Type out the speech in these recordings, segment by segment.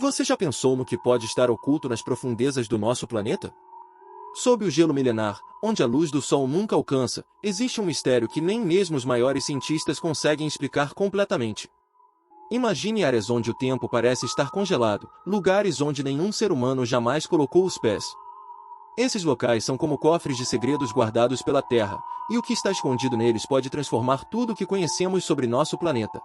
Você já pensou no que pode estar oculto nas profundezas do nosso planeta? Sob o gelo milenar, onde a luz do Sol nunca alcança, existe um mistério que nem mesmo os maiores cientistas conseguem explicar completamente. Imagine áreas onde o tempo parece estar congelado, lugares onde nenhum ser humano jamais colocou os pés. Esses locais são como cofres de segredos guardados pela Terra, e o que está escondido neles pode transformar tudo o que conhecemos sobre nosso planeta.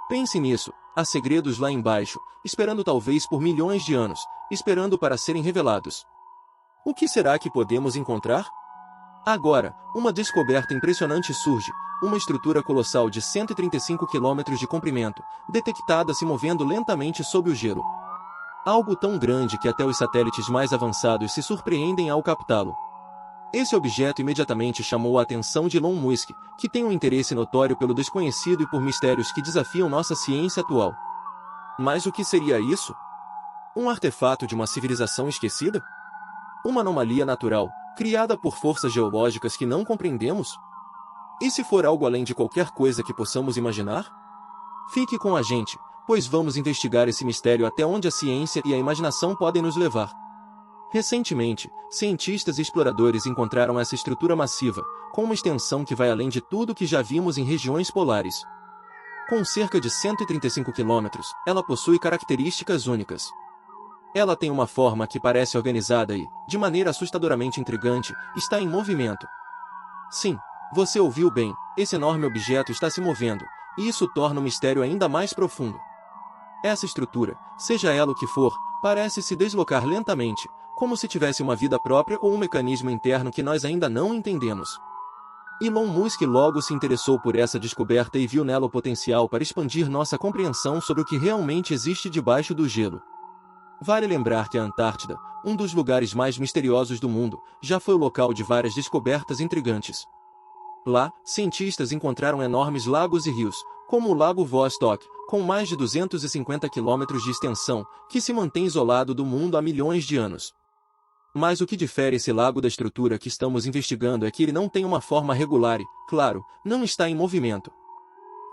Pense nisso, há segredos lá embaixo, esperando talvez por milhões de anos, esperando para serem revelados. O que será que podemos encontrar? Agora, uma descoberta impressionante surge, uma estrutura colossal de 135 quilômetros de comprimento, detectada se movendo lentamente sob o gelo. Algo tão grande que até os satélites mais avançados se surpreendem ao captá-lo. Esse objeto imediatamente chamou a atenção de Elon Musk, que tem um interesse notório pelo desconhecido e por mistérios que desafiam nossa ciência atual. Mas o que seria isso? Um artefato de uma civilização esquecida? Uma anomalia natural, criada por forças geológicas que não compreendemos? E se for algo além de qualquer coisa que possamos imaginar? Fique com a gente, pois vamos investigar esse mistério até onde a ciência e a imaginação podem nos levar. Recentemente, cientistas e exploradores encontraram essa estrutura massiva, com uma extensão que vai além de tudo que já vimos em regiões polares. Com cerca de 135 quilômetros, ela possui características únicas. Ela tem uma forma que parece organizada e, de maneira assustadoramente intrigante, está em movimento. Sim, você ouviu bem, esse enorme objeto está se movendo, e isso torna o mistério ainda mais profundo. Essa estrutura, seja ela o que for, parece se deslocar lentamente, como se tivesse uma vida própria ou um mecanismo interno que nós ainda não entendemos. Elon Musk logo se interessou por essa descoberta e viu nela o potencial para expandir nossa compreensão sobre o que realmente existe debaixo do gelo. Vale lembrar que a Antártida, um dos lugares mais misteriosos do mundo, já foi o local de várias descobertas intrigantes. Lá, cientistas encontraram enormes lagos e rios, como o Lago Vostok, com mais de 250 quilômetros de extensão, que se mantém isolado do mundo há milhões de anos. Mas o que difere esse lago da estrutura que estamos investigando é que ele não tem uma forma regular e, claro, não está em movimento.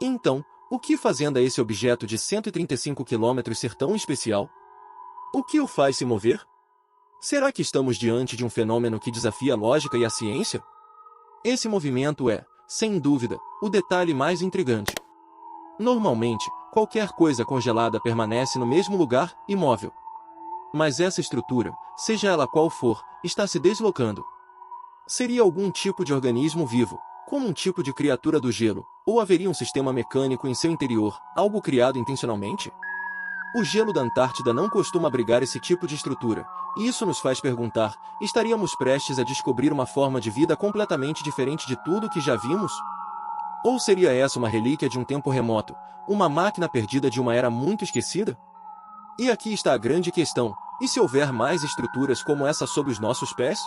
Então, o que fazendo a esse objeto de 135 quilômetros ser tão especial? O que o faz se mover? Será que estamos diante de um fenômeno que desafia a lógica e a ciência? Esse movimento é, sem dúvida, o detalhe mais intrigante. Normalmente, qualquer coisa congelada permanece no mesmo lugar, imóvel. Mas essa estrutura, seja ela qual for, está se deslocando. Seria algum tipo de organismo vivo, como um tipo de criatura do gelo, ou haveria um sistema mecânico em seu interior, algo criado intencionalmente? O gelo da Antártida não costuma abrigar esse tipo de estrutura, e isso nos faz perguntar, estaríamos prestes a descobrir uma forma de vida completamente diferente de tudo que já vimos? Ou seria essa uma relíquia de um tempo remoto, uma máquina perdida de uma era muito esquecida? E aqui está a grande questão, e se houver mais estruturas como essa sob os nossos pés?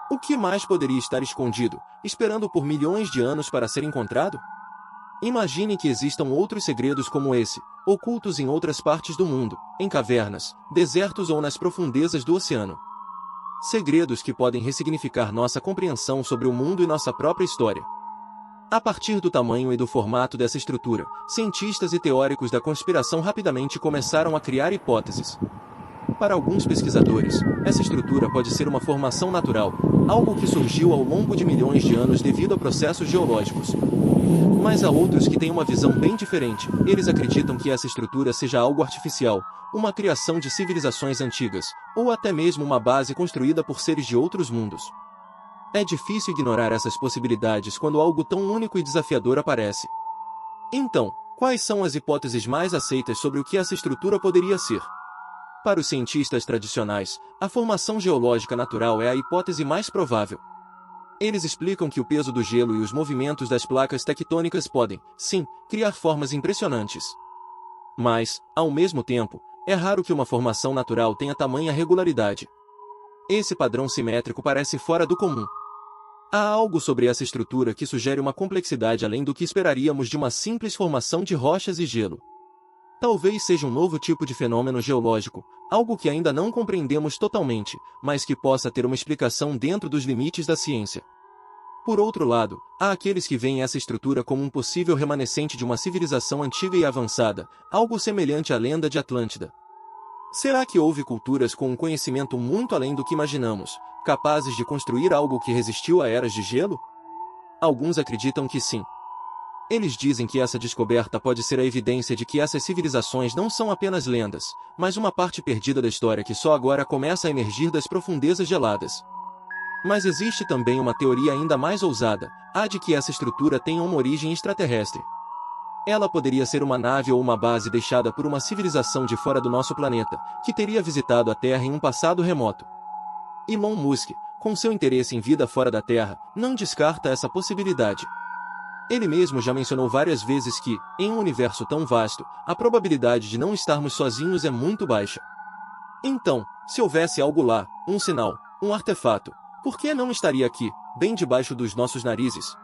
O que mais poderia estar escondido, esperando por milhões de anos para ser encontrado? Imagine que existam outros segredos como esse, ocultos em outras partes do mundo, em cavernas, desertos ou nas profundezas do oceano. Segredos que podem ressignificar nossa compreensão sobre o mundo e nossa própria história. A partir do tamanho e do formato dessa estrutura, cientistas e teóricos da conspiração rapidamente começaram a criar hipóteses. Para alguns pesquisadores, essa estrutura pode ser uma formação natural, algo que surgiu ao longo de milhões de anos devido a processos geológicos. Mas há outros que têm uma visão bem diferente. Eles acreditam que essa estrutura seja algo artificial, uma criação de civilizações antigas, ou até mesmo uma base construída por seres de outros mundos. É difícil ignorar essas possibilidades quando algo tão único e desafiador aparece. Então, quais são as hipóteses mais aceitas sobre o que essa estrutura poderia ser? Para os cientistas tradicionais, a formação geológica natural é a hipótese mais provável. Eles explicam que o peso do gelo e os movimentos das placas tectônicas podem, sim, criar formas impressionantes. Mas, ao mesmo tempo, é raro que uma formação natural tenha tamanha regularidade. Esse padrão simétrico parece fora do comum. Há algo sobre essa estrutura que sugere uma complexidade além do que esperaríamos de uma simples formação de rochas e gelo. Talvez seja um novo tipo de fenômeno geológico, algo que ainda não compreendemos totalmente, mas que possa ter uma explicação dentro dos limites da ciência. Por outro lado, há aqueles que veem essa estrutura como um possível remanescente de uma civilização antiga e avançada, algo semelhante à lenda de Atlântida. Será que houve culturas com um conhecimento muito além do que imaginamos, capazes de construir algo que resistiu a eras de gelo? Alguns acreditam que sim. Eles dizem que essa descoberta pode ser a evidência de que essas civilizações não são apenas lendas, mas uma parte perdida da história que só agora começa a emergir das profundezas geladas. Mas existe também uma teoria ainda mais ousada, a de que essa estrutura tenha uma origem extraterrestre. Ela poderia ser uma nave ou uma base deixada por uma civilização de fora do nosso planeta, que teria visitado a Terra em um passado remoto. Elon Musk, com seu interesse em vida fora da Terra, não descarta essa possibilidade. Ele mesmo já mencionou várias vezes que, em um universo tão vasto, a probabilidade de não estarmos sozinhos é muito baixa. Então, se houvesse algo lá, um sinal, um artefato, por que não estaria aqui, bem debaixo dos nossos narizes?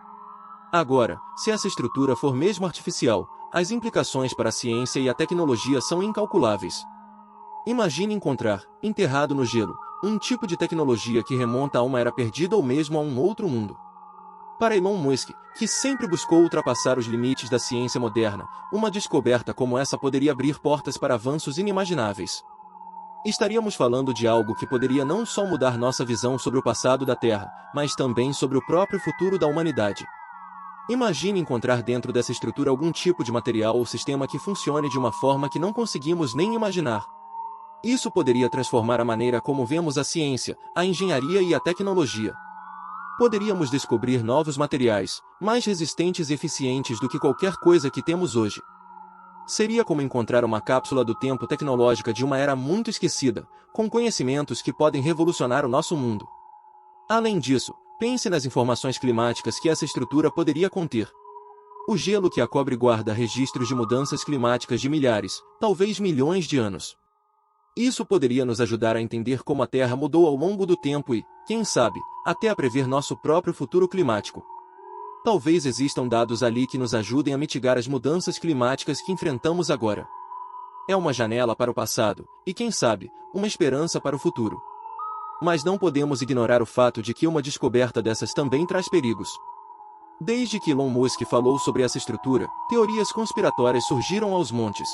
Agora, se essa estrutura for mesmo artificial, as implicações para a ciência e a tecnologia são incalculáveis. Imagine encontrar, enterrado no gelo, um tipo de tecnologia que remonta a uma era perdida ou mesmo a um outro mundo. Para Elon Musk, que sempre buscou ultrapassar os limites da ciência moderna, uma descoberta como essa poderia abrir portas para avanços inimagináveis. Estaríamos falando de algo que poderia não só mudar nossa visão sobre o passado da Terra, mas também sobre o próprio futuro da humanidade. Imagine encontrar dentro dessa estrutura algum tipo de material ou sistema que funcione de uma forma que não conseguimos nem imaginar. Isso poderia transformar a maneira como vemos a ciência, a engenharia e a tecnologia. Poderíamos descobrir novos materiais, mais resistentes e eficientes do que qualquer coisa que temos hoje. Seria como encontrar uma cápsula do tempo tecnológica de uma era muito esquecida, com conhecimentos que podem revolucionar o nosso mundo. Além disso, pense nas informações climáticas que essa estrutura poderia conter. O gelo que a cobre guarda registros de mudanças climáticas de milhares, talvez milhões de anos. Isso poderia nos ajudar a entender como a Terra mudou ao longo do tempo e, quem sabe, até a prever nosso próprio futuro climático. Talvez existam dados ali que nos ajudem a mitigar as mudanças climáticas que enfrentamos agora. É uma janela para o passado, e quem sabe, uma esperança para o futuro. Mas não podemos ignorar o fato de que uma descoberta dessas também traz perigos. Desde que Elon Musk falou sobre essa estrutura, teorias conspiratórias surgiram aos montes.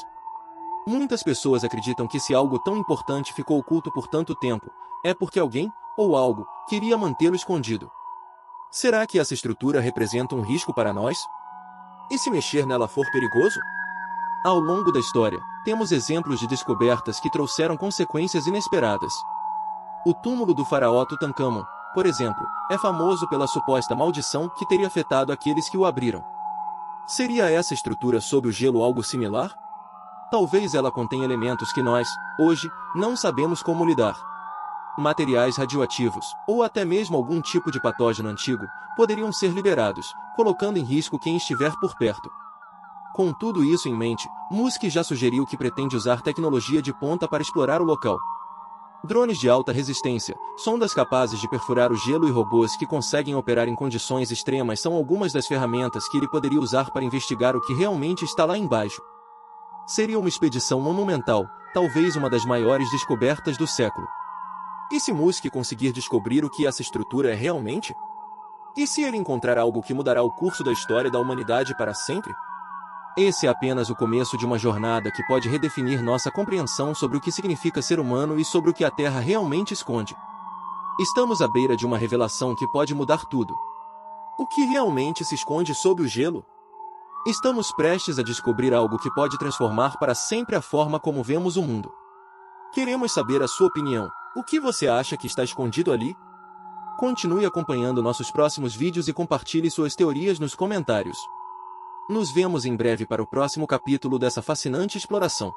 Muitas pessoas acreditam que se algo tão importante ficou oculto por tanto tempo, é porque alguém, ou algo, queria mantê-lo escondido. Será que essa estrutura representa um risco para nós? E se mexer nela for perigoso? Ao longo da história, temos exemplos de descobertas que trouxeram consequências inesperadas. O túmulo do faraó Tutankhamon, por exemplo, é famoso pela suposta maldição que teria afetado aqueles que o abriram. Seria essa estrutura sob o gelo algo similar? Talvez ela contenha elementos que nós, hoje, não sabemos como lidar. Materiais radioativos, ou até mesmo algum tipo de patógeno antigo, poderiam ser liberados, colocando em risco quem estiver por perto. Com tudo isso em mente, Musk já sugeriu que pretende usar tecnologia de ponta para explorar o local. Drones de alta resistência, sondas capazes de perfurar o gelo e robôs que conseguem operar em condições extremas são algumas das ferramentas que ele poderia usar para investigar o que realmente está lá embaixo. Seria uma expedição monumental, talvez uma das maiores descobertas do século. E se Musk conseguir descobrir o que essa estrutura é realmente? E se ele encontrar algo que mudará o curso da história da humanidade para sempre? Esse é apenas o começo de uma jornada que pode redefinir nossa compreensão sobre o que significa ser humano e sobre o que a Terra realmente esconde. Estamos à beira de uma revelação que pode mudar tudo. O que realmente se esconde sob o gelo? Estamos prestes a descobrir algo que pode transformar para sempre a forma como vemos o mundo. Queremos saber a sua opinião. O que você acha que está escondido ali? Continue acompanhando nossos próximos vídeos e compartilhe suas teorias nos comentários. Nos vemos em breve para o próximo capítulo dessa fascinante exploração.